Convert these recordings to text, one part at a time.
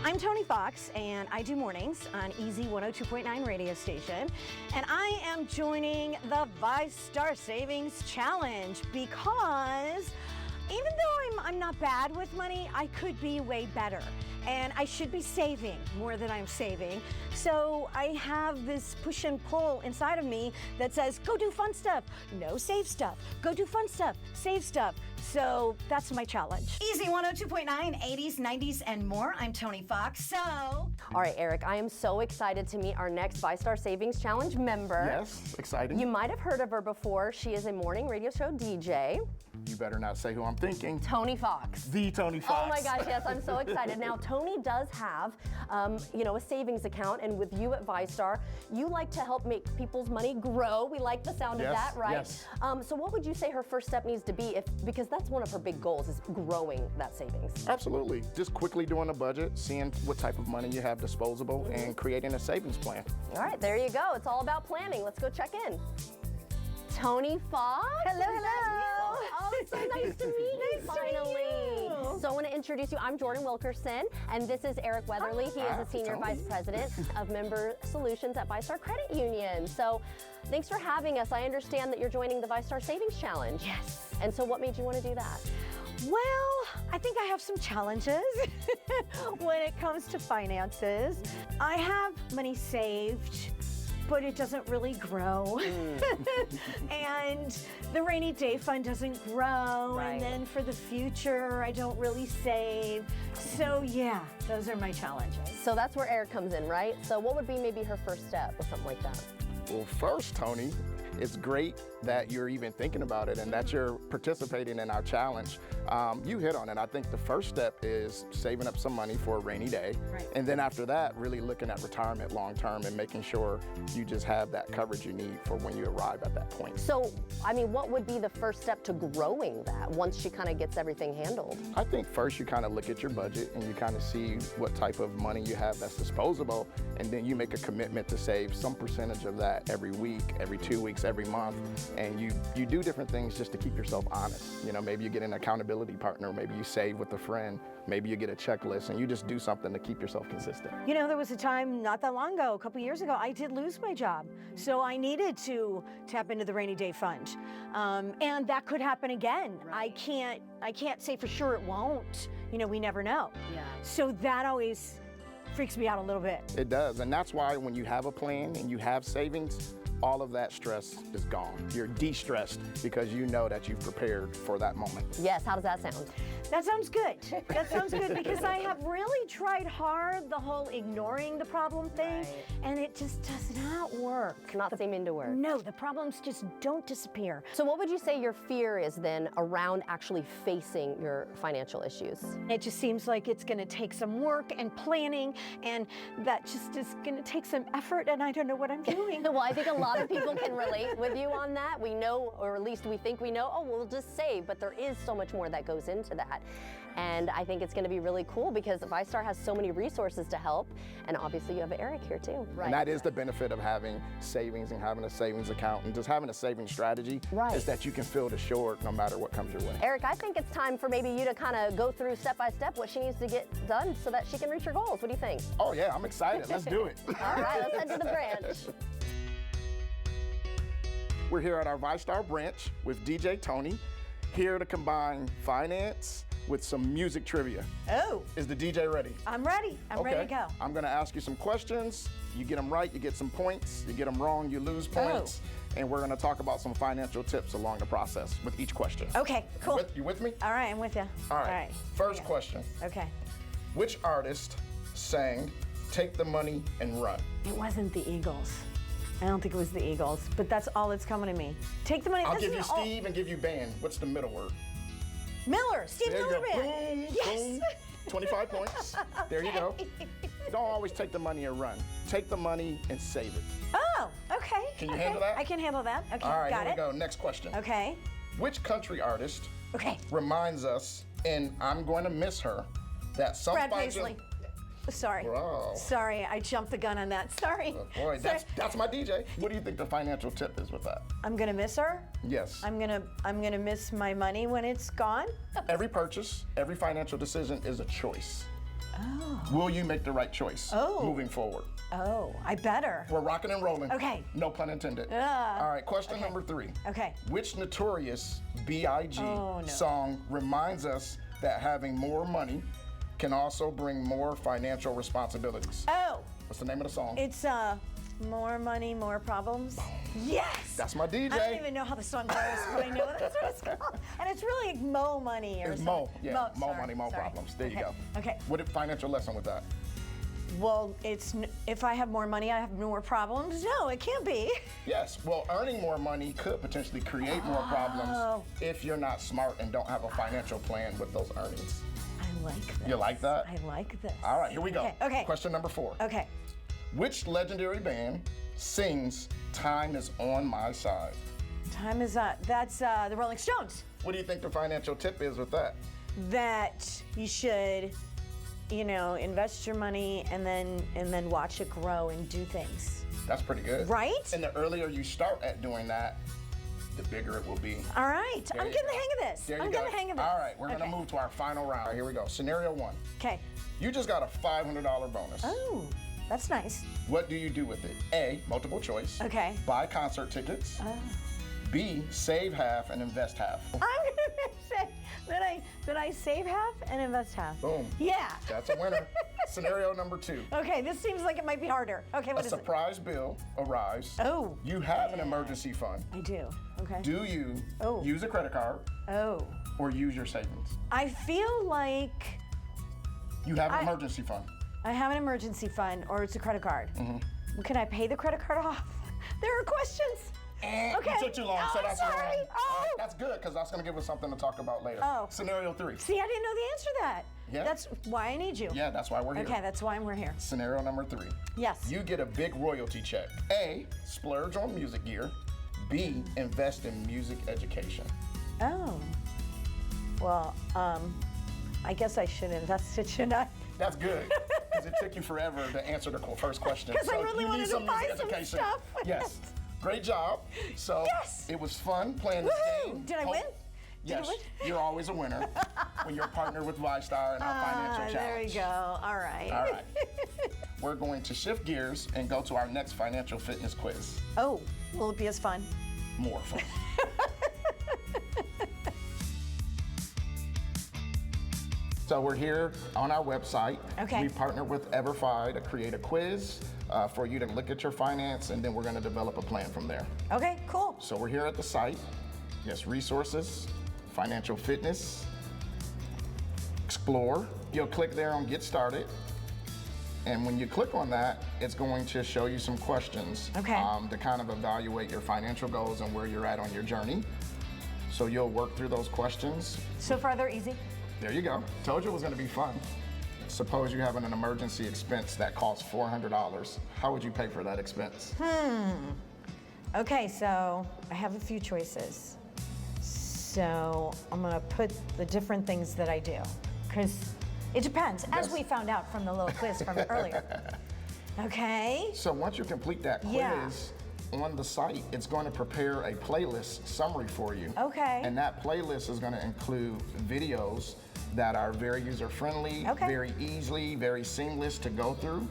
I'm Tony Fox, and I do mornings on Easy 102.9 radio station, and I am joining the VyStar Savings Challenge because even though I'm not bad with money, I could be way better. And I should be saving more than I'm saving. So I have this push and pull inside of me that says, go do fun stuff. No, save stuff. Go do fun stuff. Save stuff. So that's my challenge. Easy 102.9, 80s, 90s, and more. I'm Tony Fox. So. All right, Eric, I am so excited to meet our next VyStar Savings Challenge member. Yes, exciting. You might have heard of her before. She is a morning radio show DJ. You better not say who I'm thinking. Tony Fox. The Tony Fox. Oh my gosh, yes, I'm so excited. Now, Tony does have, a savings account, and with you at VyStar, you like to help make people's money grow. We like the sound of that, right? Yes. So what would you say her first step needs to be, because that's one of her big goals, is growing that savings? Absolutely. Just quickly doing a budget, seeing what type of money you have disposable, and creating a savings plan. All right, there you go. It's all about planning. Let's go check in. Tony Fox? Hello, hello. Oh, it's so nice to meet you, Nice to meet finally. you. So I want to introduce you. I'm Jordan Wilkerson, and this is Eric Weatherly. He is the Senior Tony. Vice President of Member Solutions at VyStar Credit Union. So thanks for having us. I understand that you're joining the VyStar Savings Challenge. Yes. And so what made you want to do that? Well, I think I have some challenges when it comes to finances. I have money saved, but it doesn't really grow. And the rainy day fund doesn't grow. Right. And then for the future, I don't really save. So yeah, those are my challenges. So that's where Eric comes in, right? So what would be maybe her first step or something like that? Well, first, Tony, it's great that you're even thinking about it and that you're participating in our challenge. You hit on it. I think the first step is saving up some money for a rainy day. Right. And then after that, really looking at retirement long term and making sure you just have that coverage you need for when you arrive at that point. So, I mean, what would be the first step to growing that once she kind of gets everything handled? I think first you kind of look at your budget and you kind of see what type of money you have that's disposable, and then you make a commitment to save some percentage of that every week, every 2 weeks, every month, and you do different things just to keep yourself honest. You know, maybe you get an accountability partner, maybe you save with a friend, maybe you get a checklist, and you just do something to keep yourself consistent. You know, there was a time not that long ago, a couple years ago, I did lose my job. So I needed to tap into the rainy day fund. And that could happen again. Right. I can't say for sure it won't. You know, we never know. Yeah. So that always freaks me out a little bit. It does, and that's why when you have a plan and you have savings, all of that stress is gone. You're de-stressed because you know that you've prepared for that moment. Yes, how does that sound? That sounds good. That sounds good because I have really tried hard the whole ignoring the problem thing, Right. and it just does not work. Not seeming to work. No, the problems just don't disappear. So what would you say your fear is then around actually facing your financial issues? It just seems like it's going to take some work and planning, and that just is going to take some effort, and I don't know what I'm doing. Well, I think a lot of people can relate with you on that. We know, or at least we think we know, oh, we'll just save, but there is so much more that goes into that. And I think it's going to be really cool because VyStar has so many resources to help, and obviously you have Eric here too. Right. And that is the benefit of having savings and having a savings account and just having a savings strategy, Right. is that you can feel assured no matter what comes your way. Eric, I think it's time for maybe you to kind of go through step by step what she needs to get done so that she can reach her goals. What do you think? Oh yeah, I'm excited. Let's do it. All right, let's head to the branch. We're here at our VyStar branch with DJ Tony, here to combine finance with some music trivia. Oh, Is the DJ ready? I'm ready. I'm ready to go. I'm gonna ask you some questions. You get them right, you get some points. You get them wrong, you lose points. And we're gonna talk about some financial tips along the process with each question. Okay, cool. You with me? All right, I'm with you. All right. First question. Okay. Which artist sang Take the Money and Run? It wasn't the Eagles. I don't think it was the Eagles, but that's all that's coming to me. Take the money. I'll this give you is all- Steve and give you band. What's the middle word? Miller. Steve There you Miller go. Band. Boom, Yes. boom. 25 points. There you go. Don't always take the money and run. Take the money and save it. Oh, okay. Can you okay. handle that? I can handle that. Okay, All right, got here it. we go. Next question. Okay. Which country artist Okay. reminds us in I'm Going to Miss Her that some Brad fights Paisley. Sorry. Wow. Sorry, I jumped the gun on that. Sorry. Oh, boy, Sorry. that's my DJ. What do you think the financial tip is with that? I'm gonna miss her. Yes. I'm gonna miss my money when it's gone. Every purchase, every financial decision is a choice. Oh. Will you make the right choice moving forward? Oh, I better. We're rocking and rolling. Okay. No pun intended. All right, question number 3. Okay. Which notorious B.I.G. song reminds us that having more money can also bring more financial responsibilities? Oh. What's the name of the song? It's More Money, More Problems. Yes! That's my DJ. I don't even know how the song goes, but I know that's what it's called. And it's really like Mo Money or It's something. Mo, yeah. Mo sorry, Money, Mo sorry. Problems. There you go. Okay. What a financial lesson with that? Well, if I have more money, I have more problems. No, it can't be. Yes, well, earning more money could potentially create more problems if you're not smart and don't have a financial plan with those earnings. I like this. You like that? I like this. All right, here we go. Okay. Question number 4. Okay. Which legendary band sings "Time Is on My Side"? Time is up. That's the Rolling Stones. What do you think the financial tip is with that? That you should, invest your money and then watch it grow and do things. That's pretty good. Right? And the earlier you start at doing that, the bigger it will be. All right. There I'm you getting go. the hang of this. There you I'm go. getting the hang of this. All right, we're gonna move to our final round. All right, here we go. Scenario 1. Okay. You just got a $500 bonus. Oh, that's nice. What do you do with it? A, multiple choice. Okay. Buy concert tickets. B, save half and invest half. I'm gonna say that I save half and invest half. Boom. Yeah. That's a winner. Scenario number 2. Okay, this seems like it might be harder. Okay, what A is it? surprise bill arrives. Oh. You have an emergency fund. I do. Okay. Do you Oh. use a credit card Oh. or use your savings? I feel like You have an emergency fund. I have an emergency fund or it's a credit card. Mm-hmm. Can I pay the credit card off? There are questions. And Okay. you took too long, so Oh, that's sorry. wrong. Oh. That's good, because that's going to give us something to talk about later. Oh. Scenario 3. See, I didn't know the answer to that. Yeah. That's why I need you. Yeah, that's why we're here. Okay, that's why we're here. Scenario number 3. Yes. You get a big royalty check. A, splurge on music gear. B, invest in music education. Oh. Well, I guess I should invest it, shouldn't I? That's good, because it took you forever to answer the first question. 'Cause I So really you wanted need to some buy music some education. stuff. Yes. Great job. So Yes. it was fun playing this Woohoo! game. Did I win? Did I Yes, win? you're always a winner when you're partnered with VyStar in our financial There we challenge. go. All right. All right. We're going to shift gears and go to our next financial fitness quiz. Oh, will it be as fun? More fun. So we're here on our website. Okay. We partnered with EverFi to create a quiz for you to look at your finance, and then we're going to develop a plan from there. Okay, cool. So we're here at the site. Yes, resources, financial fitness, explore. You'll click there on get started. And when you click on that, it's going to show you some questions Okay. To kind of evaluate your financial goals and where you're at on your journey. So you'll work through those questions. So far, they're easy. There you go. Told you it was going to be fun. Suppose you have an emergency expense that costs $400. How would you pay for that expense? Okay, so I have a few choices. So I'm gonna put the different things that I do, because it depends, as Yes. we found out from the little quiz from earlier. Okay? So once you complete that quiz, Yeah. on the site, it's going to prepare a playlist summary for you. Okay. And that playlist is going to include videos that are very user-friendly, Okay. very easily, very seamless to go through,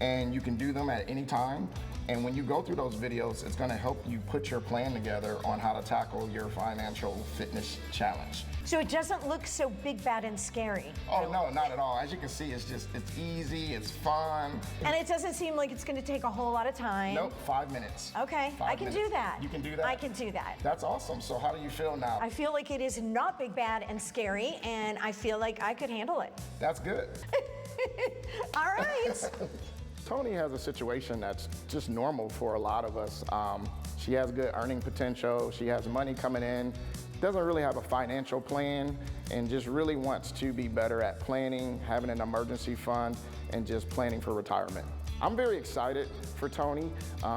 and you can do them at any time. And when you go through those videos, it's going to help you put your plan together on how to tackle your financial fitness challenge. So it doesn't look so big, bad, and scary. Oh, no, not at all. As you can see, it's easy, it's fun. And it doesn't seem like it's gonna take a whole lot of time. Nope, 5 minutes. Okay, 5 I can do minutes. that. You can do that? I can do that. That's awesome. So how do you feel now? I feel like it is not big, bad, and scary, and I feel like I could handle it. That's good. All right. Tony has a situation that's just normal for a lot of us. She has good earning potential. She has money coming in, doesn't really have a financial plan, and just really wants to be better at planning, having an emergency fund, and just planning for retirement. I'm very excited for Tony.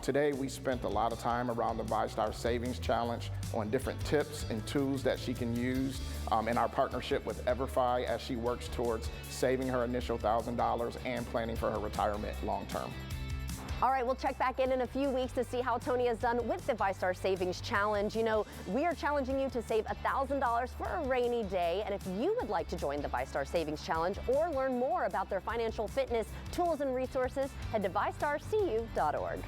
Today we spent a lot of time around the VyStar Savings Challenge on different tips and tools that she can use in our partnership with EverFi as she works towards saving her initial $1,000 and planning for her retirement long term. All right, we'll check back in a few weeks to see how Tony has done with the VyStar Savings Challenge. You know, we are challenging you to save $1,000 for a rainy day. And if you would like to join the VyStar Savings Challenge or learn more about their financial fitness tools and resources, head to VyStarCU.org.